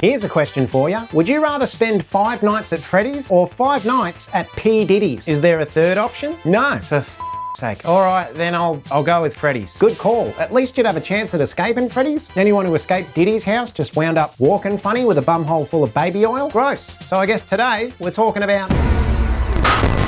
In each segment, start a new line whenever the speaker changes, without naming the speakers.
Here's a question for you. Would you rather spend 5 nights at Freddy's or 5 nights at P. Diddy's? Is there a third option? No, for sake. All right, then I'll go with Freddy's. Good call. At least you'd have a chance at escaping Freddy's. Anyone who escaped Diddy's house just wound up walking funny with a bumhole full of baby oil. Gross. So I guess today we're talking about...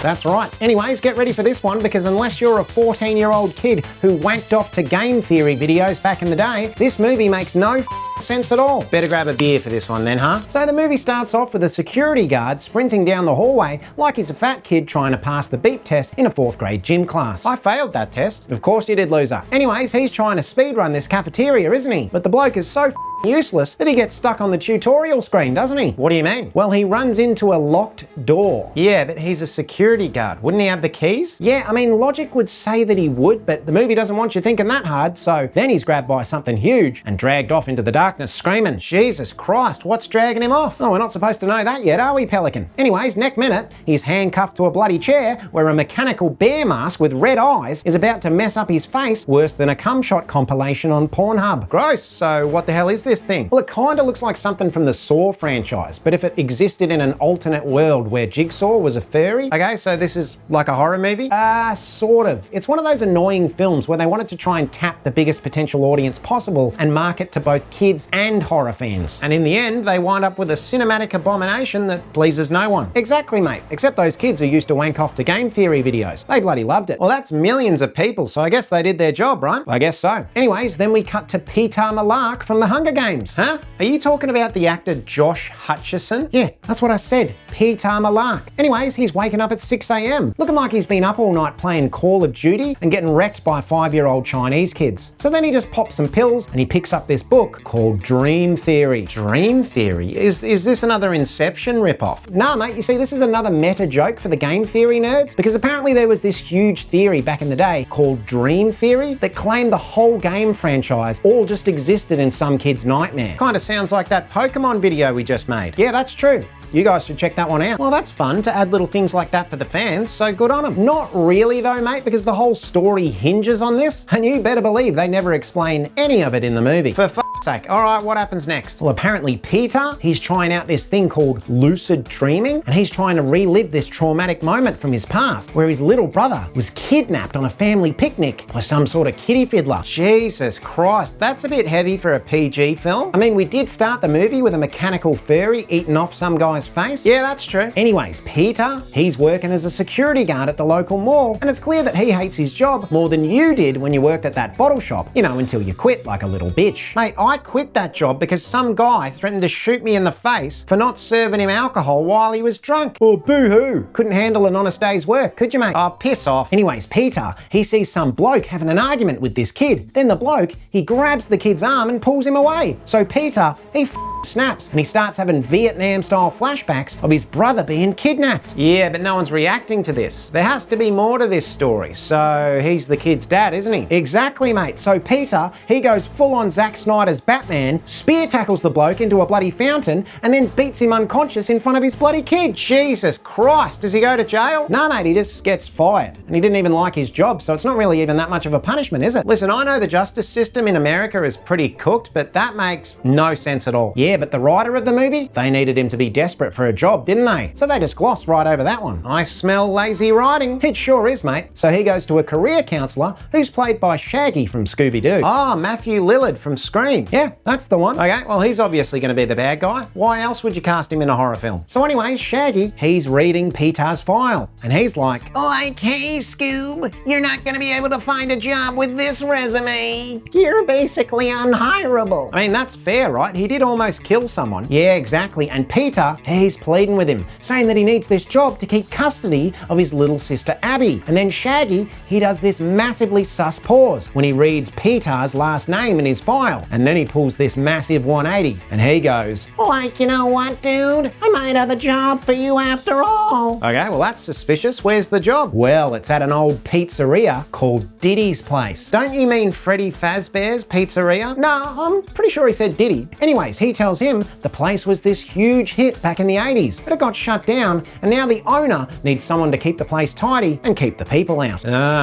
That's right. Anyways, get ready for this one, because unless you're a 14-year-old kid who wanked off to game theory videos back in the day, this movie makes no sense at all. Better grab a beer for this one then, huh? So the movie starts off with a security guard sprinting down the hallway like he's a fat kid trying to pass the beep test in a 4th grade gym class. I failed that test. Of course you did, loser. Anyways, he's trying to speedrun this cafeteria, isn't he? But the bloke is so useless that he gets stuck on the tutorial screen, doesn't he? What do you mean? Well, he runs into a locked door. Yeah, but he's a security guard. Wouldn't he have the keys? Yeah, I mean, logic would say that he would, but the movie doesn't want you thinking that hard, so then he's grabbed by something huge and dragged off into the darkness screaming, Jesus Christ, what's dragging him off? Oh, we're not supposed to know that yet, are we, Pelican? Anyways, next minute, he's handcuffed to a bloody chair where a mechanical bear mask with red eyes is about to mess up his face worse than a cum shot compilation on Pornhub. Gross. So what the hell is this thing? Well, it kind of looks like something from the Saw franchise, but if it existed in an alternate world where Jigsaw was a furry. Okay, so this is like a horror movie? Sort of. It's one of those annoying films where they wanted to try and tap the biggest potential audience possible and market to both kids and horror fans. And in the end, they wind up with a cinematic abomination that pleases no one. Exactly, mate. Except those kids who used to wank off to game theory videos. They bloody loved it. Well, that's millions of people, so I guess they did their job, right? I guess so. Anyways, then we cut to Peter Malar from the Hunger Games. Huh? Are you talking about the actor Josh Hutcherson? Yeah, that's what I said. Peter Malar. Anyways, he's waking up at 6 a.m. looking like he's been up all night playing Call of Duty and getting wrecked by 5-year-old Chinese kids. So then he just pops some pills and he picks up this book called Dream Theory. Dream Theory? Is this another Inception ripoff? Nah, mate, you see, this is another meta joke for the game theory nerds, because apparently there was this huge theory back in the day called Dream Theory that claimed the whole game franchise all just existed in some kid's nightmare. Kind of sounds like that Pokemon video we just made. Yeah, that's true. You guys should check that one out. Well, that's fun to add little things like that for the fans, so good on them. Not really though, mate, because the whole story hinges on this, and you better believe they never explain any of it in the movie. For f***'s sake. All right, what happens next? Well, apparently Peter, he's trying out this thing called lucid dreaming, and he's trying to relive this traumatic moment from his past where his little brother was kidnapped on a family picnic by some sort of kiddie fiddler. Jesus Christ, that's a bit heavy for a PG film. I mean, we did start the movie with a mechanical furry eating off some guy's face. Yeah, that's true. Anyways, Peter, he's working as a security guard at the local mall, and it's clear that he hates his job more than you did when you worked at that bottle shop, you know, until you quit like a little bitch. Mate, I quit that job because some guy threatened to shoot me in the face for not serving him alcohol while he was drunk. Oh, boo-hoo. Couldn't handle an honest day's work, could you, mate? Oh, piss off. Anyways, Peter, he sees some bloke having an argument with this kid. Then the bloke, he grabs the kid's arm and pulls him away. So Peter, he snaps and he starts having Vietnam-style flashbacks of his brother being kidnapped. Yeah, but no one's reacting to this. There has to be more to this story. So he's the kid's dad, isn't he? Exactly, mate. So Peter, he goes full on Zack Snyder's Batman, spear tackles the bloke into a bloody fountain, and then beats him unconscious in front of his bloody kid. Jesus Christ, does he go to jail? No, mate, he just gets fired. And he didn't even like his job, so it's not really even that much of a punishment, is it? Listen, I know the justice system in America is pretty cooked, but that makes no sense at all. Yeah, but the writer of the movie, they needed him to be desperate for a job, didn't they? So they just glossed right over that one. I smell lazy writing. It sure is, mate. So he goes to a career counsellor who's played by Shaggy from Scooby-Doo. Ah, Matthew Lillard from Scream. Yeah, that's the one. Okay, well, he's obviously going to be the bad guy. Why else would you cast him in a horror film? So anyways, Shaggy, he's reading Peter's file, and he's like, like, hey, Scoob, you're not going to be able to find a job with this resume. You're basically unhireable. I mean, that's fair, right? He did almost kill someone. Yeah, exactly. And Peter, he's pleading with him, saying that he needs this job to keep custody of his little sister Abby. And then Shaggy, he does this massively sus pause when he reads Peter's last name in his file. And then he pulls this massive 180 and he goes, like, you know what, dude? I might have a job for you after all. Okay, well, that's suspicious. Where's the job? Well, it's at an old pizzeria called Diddy's Place. Don't you mean Freddy Fazbear's Pizzeria? No, I'm pretty sure he said Diddy. Anyways, he tells tells him the place was this huge hit back in the 80s, but it got shut down, and now the owner needs someone to keep the place tidy and keep the people out.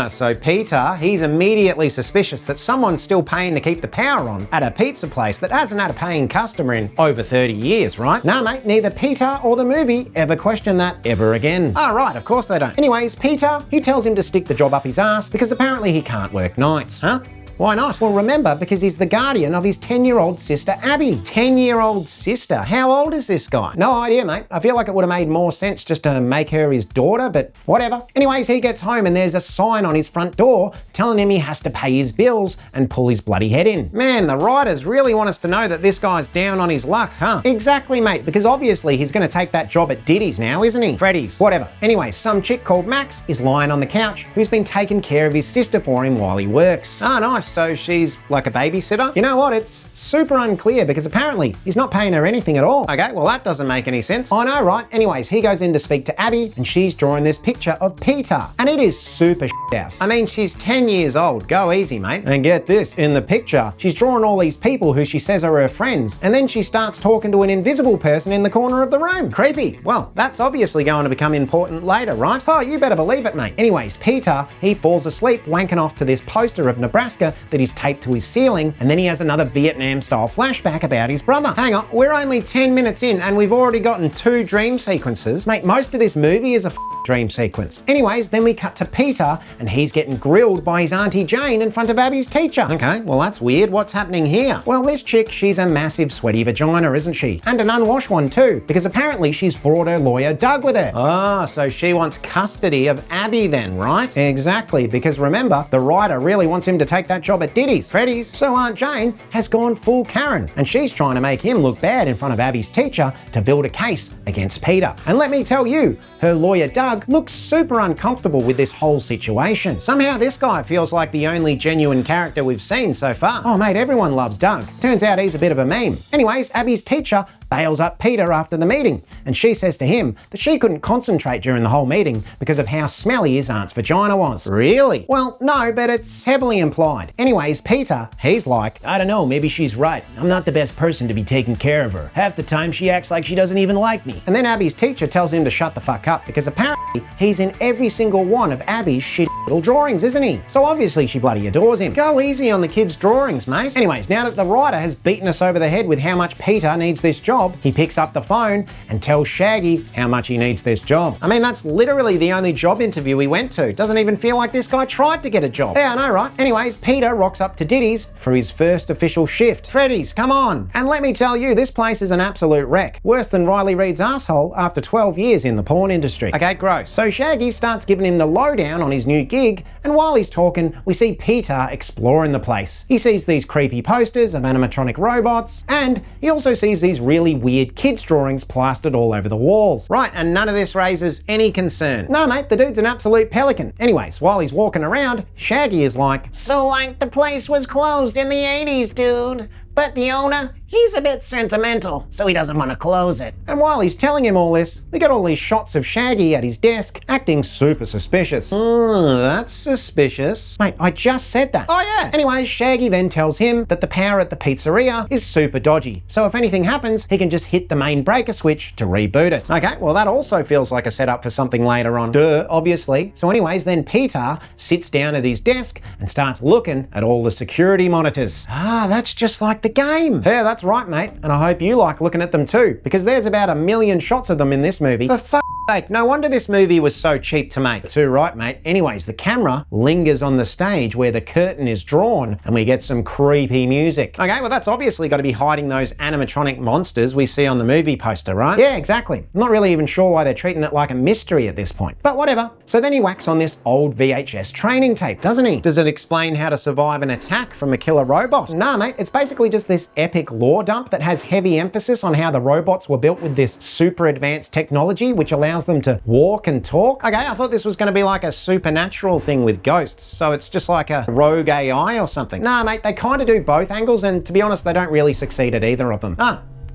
So Peter, he's immediately suspicious that someone's still paying to keep the power on at a pizza place that hasn't had a paying customer in over 30 years, right? Nah, mate, neither Peter or the movie ever question that ever again. Right, of course they don't. Anyways, Peter, he tells him to stick the job up his ass because apparently he can't work nights. Huh? Why not? Well, remember, because he's the guardian of his 10-year-old sister, Abby. 10-year-old sister? How old is this guy? No idea, mate. I feel like it would have made more sense just to make her his daughter, but whatever. Anyways, he gets home and there's a sign on his front door telling him he has to pay his bills and pull his bloody head in. Man, the writers really want us to know that this guy's down on his luck, huh? Exactly, mate, because obviously he's going to take that job at Diddy's now, isn't he? Freddys. Whatever. Anyways, some chick called Max is lying on the couch who's been taking care of his sister for him while he works. Nice. So she's like a babysitter? You know what? It's super unclear because apparently he's not paying her anything at all. Okay, well that doesn't make any sense. I know, right? Anyways, he goes in to speak to Abby and she's drawing this picture of Peter. And it is super house. I mean, she's 10 years old. Go easy, mate. And get this, in the picture, she's drawing all these people who she says are her friends. And then she starts talking to an invisible person in the corner of the room. Creepy. Well, that's obviously going to become important later, right? Oh, you better believe it, mate. Anyways, Peter, he falls asleep wanking off to this poster of Nebraska that he's taped to his ceiling, and then he has another Vietnam-style flashback about his brother. Hang on, we're only 10 minutes in and we've already gotten 2 dream sequences. Mate, most of this movie is a dream sequence. Anyways, then we cut to Peter and he's getting grilled by his Auntie Jane in front of Abby's teacher. Okay, well that's weird. What's happening here? Well, this chick, she's a massive sweaty vagina, isn't she? And an unwashed one too, because apparently she's brought her lawyer Doug with her. So she wants custody of Abby then, right? Exactly, because remember, the writer really wants him to take that job at Diddy's, Freddys. So Aunt Jane has gone full Karen and she's trying to make him look bad in front of Abby's teacher to build a case against Peter. And let me tell you, her lawyer Doug looks super uncomfortable with this whole situation. Somehow this guy feels like the only genuine character we've seen so far. Oh mate, everyone loves Doug. Turns out he's a bit of a meme. Anyways, Abby's teacher bails up Peter after the meeting, and she says to him that she couldn't concentrate during the whole meeting because of how smelly his aunt's vagina was. Really? Well, no, but it's heavily implied. Anyways, Peter, he's like, I don't know, maybe she's right. I'm not the best person to be taking care of her. Half the time she acts like she doesn't even like me. And then Abby's teacher tells him to shut the fuck up because apparently he's in every single one of Abby's shitty little drawings, isn't he? So obviously she bloody adores him. Go easy on the kid's drawings, mate. Anyways, now that the writer has beaten us over the head with how much Peter needs this job, he picks up the phone and tells Shaggy how much he needs this job. I mean, that's literally the only job interview he went to. Doesn't even feel like this guy tried to get a job. Yeah, I know, right? Anyways, Peter rocks up to Diddy's for his first official shift. Freddys, come on. And let me tell you, this place is an absolute wreck. Worse than Riley Reid's asshole after 12 years in the porn industry. Okay, gross. So Shaggy starts giving him the lowdown on his new gig, and while he's talking, we see Peter exploring the place. He sees these creepy posters of animatronic robots, and he also sees these really weird kids' drawings plastered all over the walls. Right, and none of this raises any concern. No, mate, the dude's an absolute pelican. Anyways, while he's walking around, Shaggy is like, so like the place was closed in the 80s, dude. But the owner, he's a bit sentimental, so he doesn't want to close it. And while he's telling him all this, we get all these shots of Shaggy at his desk, acting super suspicious. That's suspicious. Mate, I just said that. Oh yeah. Anyways, Shaggy then tells him that the power at the pizzeria is super dodgy, so if anything happens, he can just hit the main breaker switch to reboot it. Okay, well that also feels like a setup for something later on. Duh, obviously. So anyways, then Peter sits down at his desk and starts looking at all the security monitors. That's just like the game. Yeah, that's right, mate. And I hope you like looking at them too, because there's about 1 million shots of them in this movie. For fuck's sake, no wonder this movie was so cheap to make. Too right, mate. Anyways, the camera lingers on the stage where the curtain is drawn and we get some creepy music. Okay, well that's obviously got to be hiding those animatronic monsters we see on the movie poster, right? Yeah, exactly. I'm not really even sure why they're treating it like a mystery at this point. But whatever. So then he whacks on this old VHS training tape, doesn't he? Does it explain how to survive an attack from a killer robot? Nah, mate. It's basically just this epic lore dump that has heavy emphasis on how the robots were built with this super advanced technology which allows them to walk and talk. Okay, I thought this was going to be like a supernatural thing with ghosts, so it's just like a rogue AI or something. Nah, mate, they kind of do both angles, and to be honest, they don't really succeed at either of them.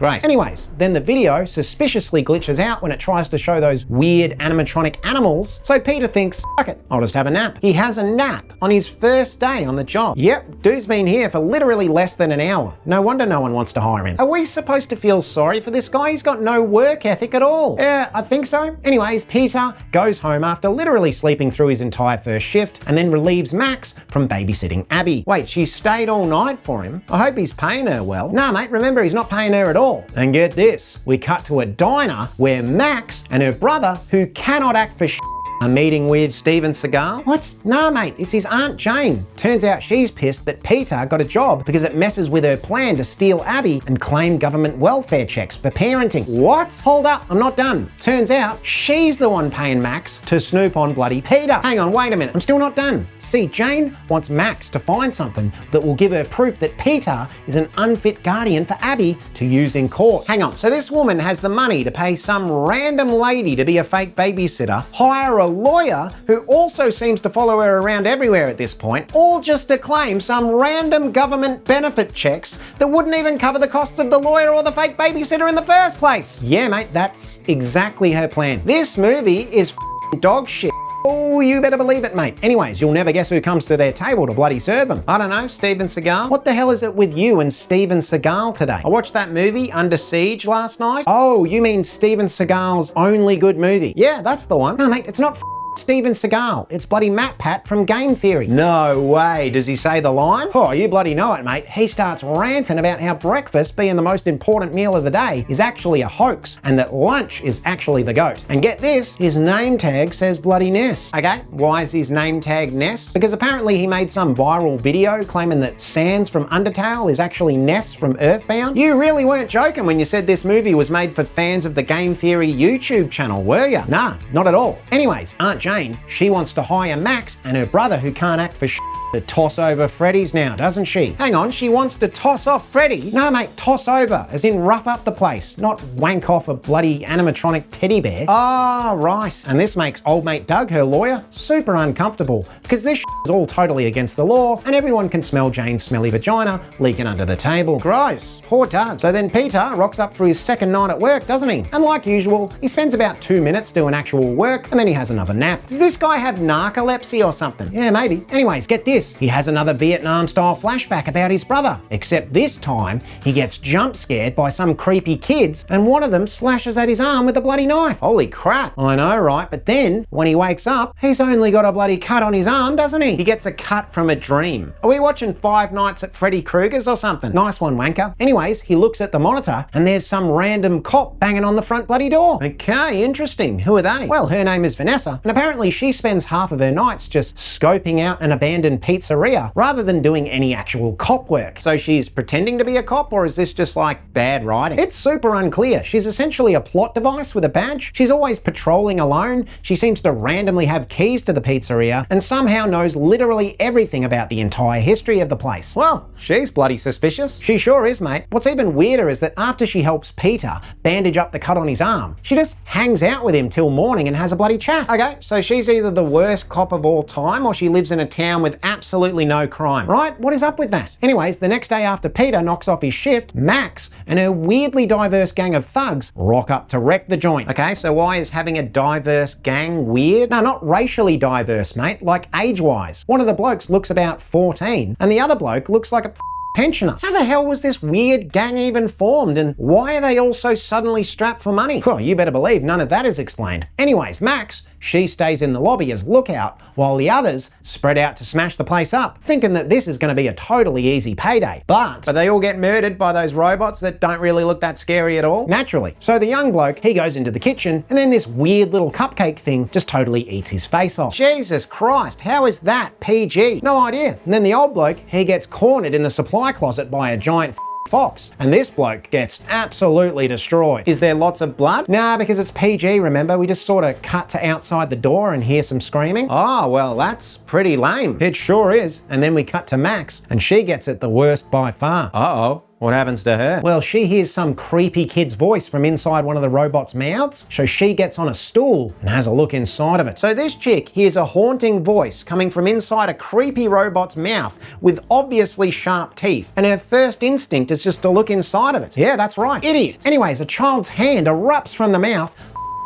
Great. Anyways, then the video suspiciously glitches out when it tries to show those weird animatronic animals, so Peter thinks, fuck it, I'll just have a nap. He has a nap on his first day on the job. Yep, dude's been here for literally less than an hour. No wonder no one wants to hire him. Are we supposed to feel sorry for this guy? He's got no work ethic at all. Yeah, I think so. Anyways, Peter goes home after literally sleeping through his entire first shift and then relieves Max from babysitting Abby. Wait, she stayed all night for him? I hope he's paying her well. Nah, mate, remember, he's not paying her at all. And get this, we cut to a diner where Max and her brother, who cannot act for a meeting with Steven Seagal? What? Nah, mate, it's his Aunt Jane. Turns out she's pissed that Peter got a job because it messes with her plan to steal Abby and claim government welfare checks for parenting. What? Hold up, I'm not done. Turns out she's the one paying Max to snoop on bloody Peter. Hang on, wait a minute, I'm still not done. See, Jane wants Max to find something that will give her proof that Peter is an unfit guardian for Abby to use in court. Hang on, so this woman has the money to pay some random lady to be a fake babysitter, hire a lawyer who also seems to follow her around everywhere at this point, all just to claim some random government benefit checks that wouldn't even cover the costs of the lawyer or the fake babysitter in the first place. Yeah, mate, that's exactly her plan. This movie is dog shit. Oh, you better believe it, mate. Anyways, you'll never guess who comes to their table to bloody serve them. I don't know, Steven Seagal? What the hell is it with you and Steven Seagal today? I watched that movie, Under Siege, last night. Oh, you mean Steven Seagal's only good movie? Yeah, that's the one. No, mate, it's not Steven Seagal. It's bloody Matt Pat from Game Theory. No way. Does he say the line? Oh, you bloody know it, mate. He starts ranting about how breakfast, being the most important meal of the day, is actually a hoax and that lunch is actually the goat. And get this, his name tag says bloody Ness. Okay, why is his name tag Ness? Because apparently he made some viral video claiming that Sans from Undertale is actually Ness from Earthbound. You really weren't joking when you said this movie was made for fans of the Game Theory YouTube channel, were ya? Nah, not at all. Anyways, Aunt Jane, she wants to hire Max and her brother, who can't act for to toss over Freddys now, doesn't she? Hang on, she wants to toss off Freddy? No, mate, toss over, as in rough up the place, not wank off a bloody animatronic teddy bear. Ah, right. And this makes old mate Doug, her lawyer, super uncomfortable because this is all totally against the law and everyone can smell Jane's smelly vagina leaking under the table. Gross. Poor Doug. So then Peter rocks up for his second night at work, doesn't he? And like usual, he spends about 2 minutes doing actual work and then he has another nap. Does this guy have narcolepsy or something? Yeah, maybe. Anyways, get this. He has another Vietnam-style flashback about his brother, except this time he gets jump scared by some creepy kids and one of them slashes at his arm with a bloody knife. Holy crap. I know, right? But then when he wakes up, he's only got a bloody cut on his arm, doesn't he? He gets a cut from a dream. Are we watching Five Nights at Freddy Krueger's or something? Nice one, wanker. Anyways, he looks at the monitor and there's some random cop banging on the front bloody door. Okay, interesting. Who are they? Well, her name is Vanessa and apparently she spends half of her nights just scoping out an abandoned pizzeria rather than doing any actual cop work. So she's pretending to be a cop, or is this just like bad writing? It's super unclear. She's essentially a plot device with a badge. She's always patrolling alone. She seems to randomly have keys to the pizzeria and somehow knows literally everything about the entire history of the place. Well, she's bloody suspicious. She sure is, mate. What's even weirder is that after she helps Peter bandage up the cut on his arm, she just hangs out with him till morning and has a bloody chat. Okay, so she's either the worst cop of all time or she lives in a town with absolutely no crime, right? What is up with that? Anyways, the next day after Peter knocks off his shift, Max and her weirdly diverse gang of thugs rock up to wreck the joint. Okay, so why is having a diverse gang weird? No, not racially diverse, mate, like age-wise. One of the blokes looks about 14 and the other bloke looks like a pensioner. How the hell was this weird gang even formed and why are they all so suddenly strapped for money? Well, you better believe none of that is explained. Anyways, Max, she stays in the lobby as lookout while the others spread out to smash the place up, thinking that this is going to be a totally easy payday. But they all get murdered by those robots that don't really look that scary at all, naturally. So the young bloke, he goes into the kitchen and then this weird little cupcake thing just totally eats his face off. Jesus Christ, how is that PG? No idea. And then the old bloke, he gets cornered in the supply closet by a giant fox, and this bloke gets absolutely destroyed. Is there lots of blood? Nah, because it's PG, remember? We just sort of cut to outside the door and hear some screaming. Oh, well, that's pretty lame. It sure is. And then we cut to Max, and she gets it the worst by far. Uh-oh. What happens to her? Well, she hears some creepy kid's voice from inside one of the robot's mouths, so she gets on a stool and has a look inside of it. So this chick hears a haunting voice coming from inside a creepy robot's mouth with obviously sharp teeth, and her first instinct is just to look inside of it. Yeah, that's right. Idiots. Anyways, a child's hand erupts from the mouth,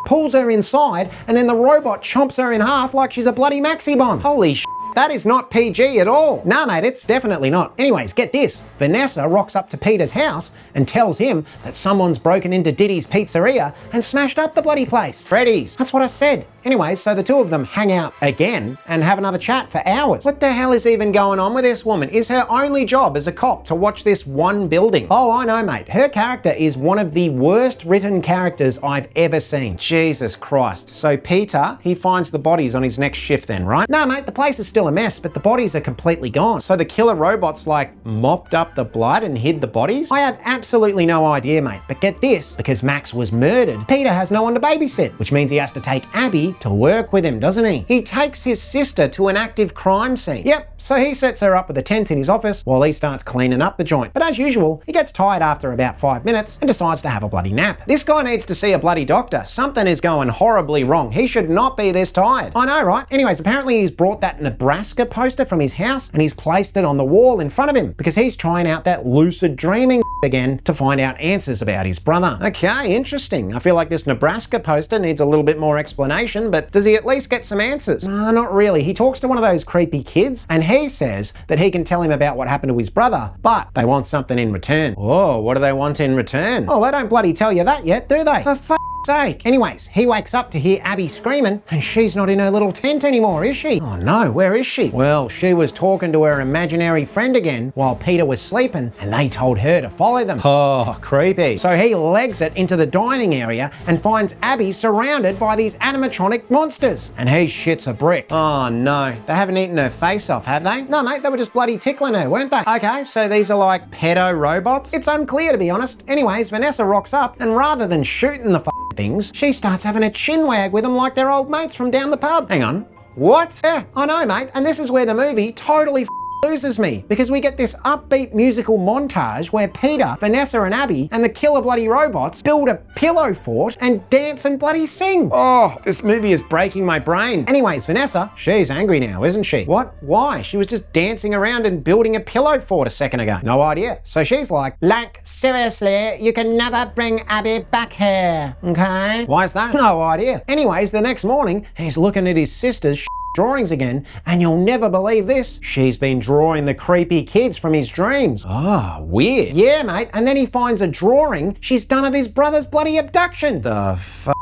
pulls her inside, and then the robot chomps her in half like she's a bloody maxi bomb. Holy sh**. That is not PG at all. Nah, mate, it's definitely not. Anyways, get this. Vanessa rocks up to Peter's house and tells him that someone's broken into Diddy's pizzeria and smashed up the bloody place. Freddys. That's what I said. Anyways, so the two of them hang out again and have another chat for hours. What the hell is even going on with this woman? Is her only job as a cop to watch this one building? Oh, I know, mate. Her character is one of the worst written characters I've ever seen. Jesus Christ. So Peter, he finds the bodies on his next shift then, right? No, mate, the place is still a mess, but the bodies are completely gone. So the killer robot's like mopped up the blood and hid the bodies? I have absolutely no idea, mate. But get this, because Max was murdered, Peter has no one to babysit, which means he has to take Abby to work with him, doesn't he? He takes his sister to an active crime scene. Yep, so he sets her up with a tent in his office while he starts cleaning up the joint. But as usual, he gets tired after about 5 minutes and decides to have a bloody nap. This guy needs to see a bloody doctor. Something is going horribly wrong. He should not be this tired. I know, right? Anyways, apparently he's brought that Nebraska poster from his house and he's placed it on the wall in front of him because he's trying out that lucid dreaming again to find out answers about his brother. Okay, interesting. I feel like this Nebraska poster needs a little bit more explanation, but does he at least get some answers? No, not really. He talks to one of those creepy kids and he says that he can tell him about what happened to his brother, but they want something in return. Oh, what do they want in return? Oh, they don't bloody tell you that yet, do they? For fuck's sake. Anyways, he wakes up to hear Abby screaming and she's not in her little tent anymore, is she? Oh no, where is she? Well, she was talking to her imaginary friend again while Peter was sleeping and they told her to follow them. Oh, creepy. So he legs it into the dining area and finds Abby surrounded by these animatronic monsters and he shits a brick. Oh no, they haven't eaten her face off, have they? No mate, they were just bloody tickling her, weren't they? Okay, so these are like pedo robots? It's unclear to be honest. Anyways, Vanessa rocks up and rather than shooting the things, she starts having a chin wag with them like they're old mates from down the pub. Hang on. What? Yeah, I know, mate. And this is where the movie totally loses me because we get this upbeat musical montage where Peter, Vanessa and Abby and the killer bloody robots build a pillow fort and dance and bloody sing. Oh, this movie is breaking my brain. Anyways, Vanessa, she's angry now, isn't she? What? Why? She was just dancing around and building a pillow fort a second ago. No idea. So she's like, seriously, you can never bring Abby back here, okay? Why is that? No idea. Anyways, the next morning, he's looking at his sister's drawings again, and you'll never believe this. She's been drawing the creepy kids from his dreams. Oh, weird. Yeah, mate. And then he finds a drawing she's done of his brother's bloody abduction. The fuck?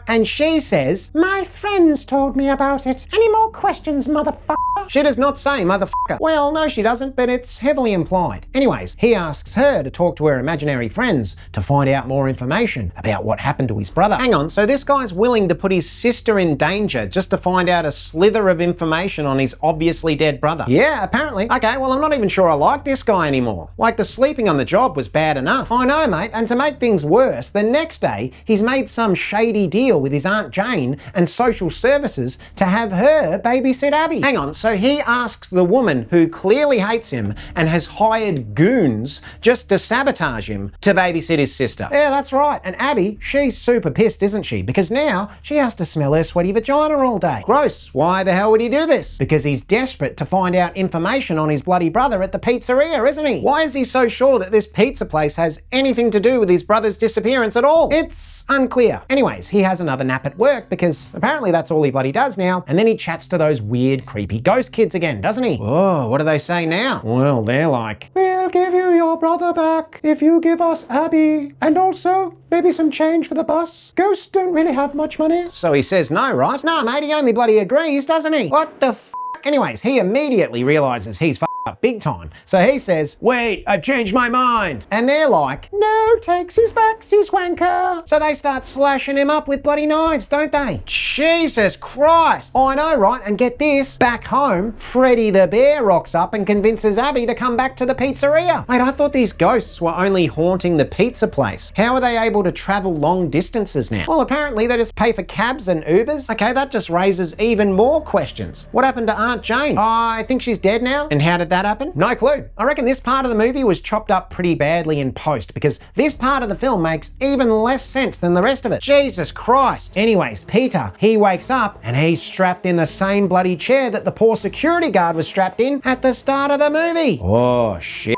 And she says, my friends told me about it. Any more questions, motherfucker? She does not say motherfucker. Well, no, she doesn't, but it's heavily implied. Anyways, he asks her to talk to her imaginary friends to find out more information about what happened to his brother. Hang on, so this guy's willing to put his sister in danger just to find out a slither of information on his obviously dead brother? Yeah, apparently. Okay, well, I'm not even sure I like this guy anymore. Like, the sleeping on the job was bad enough. I know, mate, and to make things worse, the next day, he's made some shady deal with his Aunt Jane and social services to have her babysit Abby. Hang on, so he asks the woman who clearly hates him and has hired goons just to sabotage him to babysit his sister. Yeah, that's right. And Abby, she's super pissed, isn't she? Because now she has to smell her sweaty vagina all day. Gross. Why the hell would he do this? Because he's desperate to find out information on his bloody brother at the pizzeria, isn't he? Why is he so sure that this pizza place has anything to do with his brother's disappearance at all? It's unclear. Anyways, he has another nap at work because apparently that's all he bloody does now. And then he chats to those weird, creepy ghost kids again, doesn't he? Oh, what do they say now? Well, they're like, we'll give you your brother back if you give us Abby. And also, maybe some change for the bus. Ghosts don't really have much money. So he says no, right? No, mate, he only bloody agrees, doesn't he? What the f***? Anyways, he immediately realizes he's up big time. So he says, wait, I've changed my mind. And they're like, no, takes his backsies, wanker. So they start slashing him up with bloody knives, don't they? Jesus Christ. Oh, I know, right? And get this, back home, Freddy the bear rocks up and convinces Abby to come back to the pizzeria. Wait, I thought these ghosts were only haunting the pizza place. How are they able to travel long distances now? Well, apparently they just pay for cabs and Ubers. Okay, that just raises even more questions. What happened to Aunt Jane? I think she's dead now. And how did did that happen? No clue. I reckon this part of the movie was chopped up pretty badly in post because this part of the film makes even less sense than the rest of it. Jesus Christ. Anyways, Peter, he wakes up and he's strapped in the same bloody chair that the poor security guard was strapped in at the start of the movie. Oh, shit.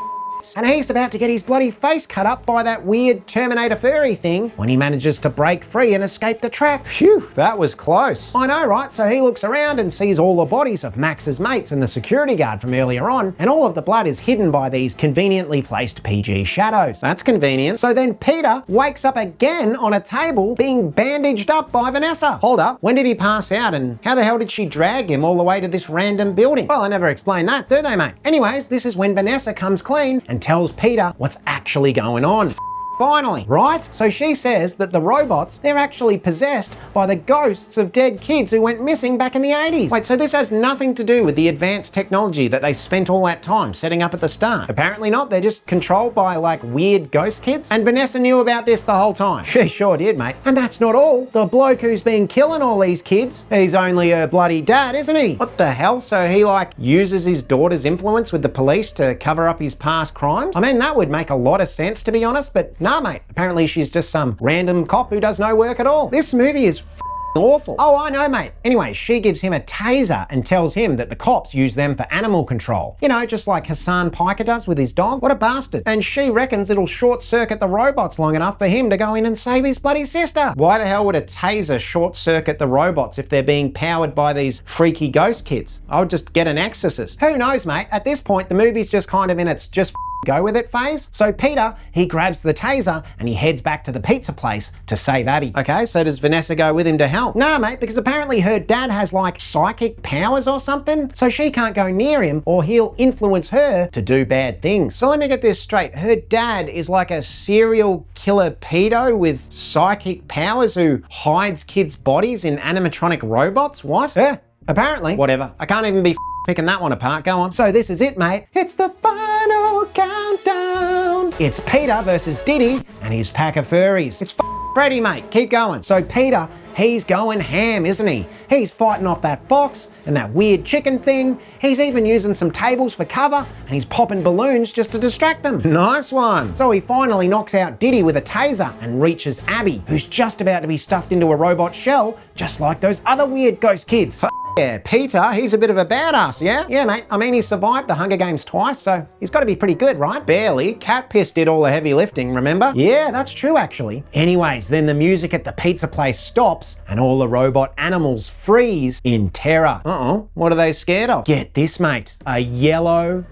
And he's about to get his bloody face cut up by that weird Terminator furry thing when he manages to break free and escape the trap. Phew, that was close. I know, right? So he looks around and sees all the bodies of Max's mates and the security guard from earlier on, and all of the blood is hidden by these conveniently placed PG shadows. That's convenient. So then Peter wakes up again on a table being bandaged up by Vanessa. Hold up, when did he pass out and how the hell did she drag him all the way to this random building? Well, I never explained that, do they, mate? Anyways, this is when Vanessa comes clean and tells Peter what's actually going on. Finally, right? So she says that the robots, they're actually possessed by the ghosts of dead kids who went missing back in the 80s. Wait, so this has nothing to do with the advanced technology that they spent all that time setting up at the start? Apparently not, they're just controlled by like weird ghost kids. And Vanessa knew about this the whole time. She sure did, mate. And that's not all. The bloke who's been killing all these kids, he's only her bloody dad, isn't he? What the hell? So he like uses his daughter's influence with the police to cover up his past crimes? I mean, that would make a lot of sense to be honest, but nah, mate. Apparently she's just some random cop who does no work at all. This movie is awful. Oh, I know, mate. Anyway, she gives him a taser and tells him that the cops use them for animal control. You know, just like Hassan Piker does with his dog. What a bastard. And she reckons it'll short circuit the robots long enough for him to go in and save his bloody sister. Why the hell would a taser short circuit the robots if they're being powered by these freaky ghost kids? I would just get an exorcist. Who knows, mate? At this point, the movie's just kind of in its just go with it phase. So Peter, he grabs the taser and he heads back to the pizza place to save Abby. Okay, so does Vanessa go with him to help? Nah, mate, because apparently her dad has like psychic powers or something, so she can't go near him or he'll influence her to do bad things. So let me get this straight. Her dad is like a serial killer pedo with psychic powers who hides kids' bodies in animatronic robots? What? Apparently. Whatever. I can't even be picking that one apart. Go on. So this is it, mate. It's the final countdown. It's Peter versus Diddy and his pack of furries. It's Freddy, mate. Keep going. So Peter, he's going ham, isn't he? He's fighting off that fox and that weird chicken thing. He's even using some tables for cover and he's popping balloons just to distract them. Nice one. So he finally knocks out Diddy with a taser and reaches Abby, who's just about to be stuffed into a robot shell, just like those other weird ghost kids. Yeah, Peter, he's a bit of a badass, yeah? Yeah, mate. I mean, he survived the Hunger Games twice, so he's got to be pretty good, right? Barely. Cat Piss did all the heavy lifting, remember? Yeah, that's true, actually. Anyways, then the music at the pizza place stops and all the robot animals freeze in terror. Uh-oh, what are they scared of? Get this, mate. A yellow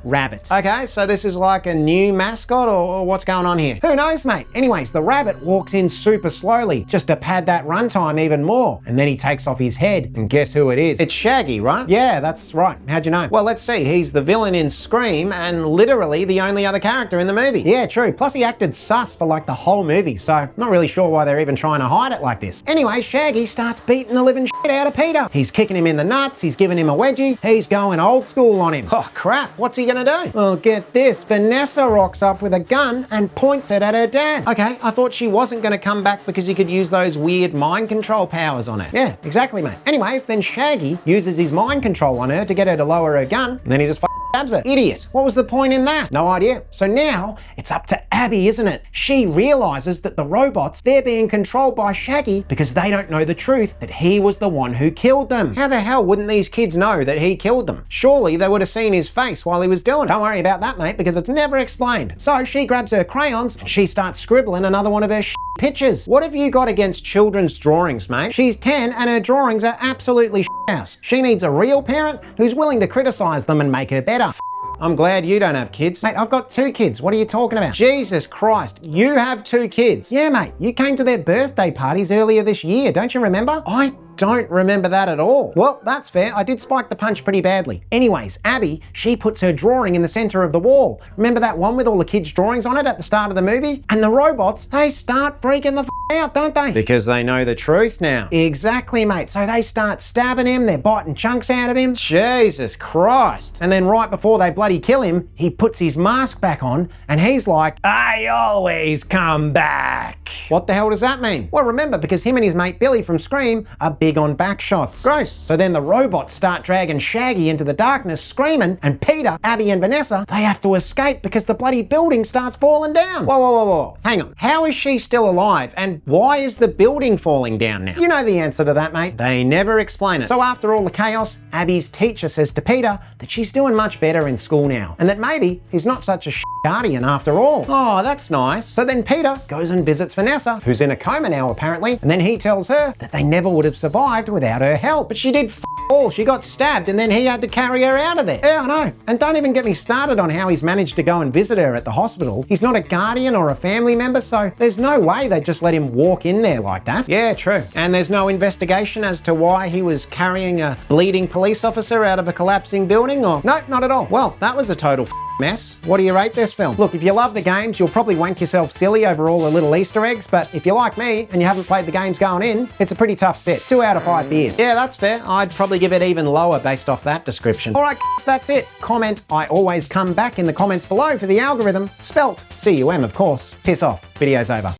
rabbit. Okay, so this is like a new mascot or what's going on here? Who knows, mate? Anyways, the rabbit walks in super slowly just to pad that runtime even more. And then he takes off his head and guess who it is? It's Shaggy, right? Yeah, that's right. How'd you know? Well, let's see. He's the villain in Scream and literally the only other character in the movie. Yeah, true. Plus he acted sus for like the whole movie, so not really sure why they're even trying to hide it like this. Anyway, Shaggy starts beating the living shit out of Peter. He's kicking him in the nuts, he's giving him a wedgie, he's going old school on him. Oh crap, what's he gonna do? Well, get this, Vanessa rocks up with a gun and points it at her dad. Okay, I thought she wasn't gonna come back because he could use those weird mind control powers on her. Yeah, exactly, mate. Anyways, then Shaggy uses his mind control on her to get her to lower her gun, and then he just stabs her. Idiot. What was the point in that? No idea. So now it's up to Abby, isn't it? She realizes that the robots, they're being controlled by Shaggy because they don't know the truth that he was the one who killed them. How the hell wouldn't these kids know that he killed them? Surely they would have seen his face while he was doing it. Don't worry about that, mate, because it's never explained. So she grabs her crayons and she starts scribbling another one of her pictures. What have you got against children's drawings, mate? She's 10 and her drawings are absolutely house. She needs a real parent who's willing to criticize them and make her better. I'm glad you don't have kids. Mate, I've got 2 kids. What are you talking about? Jesus Christ, you have 2 kids? Yeah, mate, you came to their birthday parties earlier this year, don't you remember? I don't remember that at all. Well, that's fair. I did spike the punch pretty badly. Anyways, Abby, she puts her drawing in the center of the wall. Remember that one with all the kids' drawings on it at the start of the movie? And the robots, they start freaking the out, don't they? Because they know the truth now. Exactly, mate. So they start stabbing him, they're biting chunks out of him. Jesus Christ. And then right before they bloody kill him, he puts his mask back on and he's like, I always come back. What the hell does that mean? Well, remember, because him and his mate Billy from Scream are big on back shots. Gross. So then the robots start dragging Shaggy into the darkness screaming, and Peter, Abby and Vanessa, they have to escape because the bloody building starts falling down. Whoa, whoa, whoa, whoa. Hang on. How is she still alive? And why is the building falling down now? You know the answer to that, mate. They never explain it. So after all the chaos, Abby's teacher says to Peter that she's doing much better in school now, and that maybe he's not such a guardian after all. Oh, that's nice. So then Peter goes and visits Vanessa, who's in a coma now apparently, and then he tells her that they never would have survived without her help. But she did all. She got stabbed and then he had to carry her out of there. Yeah, I know. And don't even get me started on how he's managed to go and visit her at the hospital. He's not a guardian or a family member, so there's no way they'd just let him walk in there like that. Yeah, true. And there's no investigation as to why he was carrying a bleeding police officer out of a collapsing building, or? No, not at all. Well, that was a total mess. What do you rate this film? Look, if you love the games, you'll probably wank yourself silly over all the little Easter eggs, but if you're like me and you haven't played the games going in, it's a pretty tough set. 2 out of 5 beers. Yeah, that's fair. I'd probably give it even lower based off that description. All right, that's it. Comment I always come back in the comments below for the algorithm, spelt C-U-M, of course. Piss off. Video's over.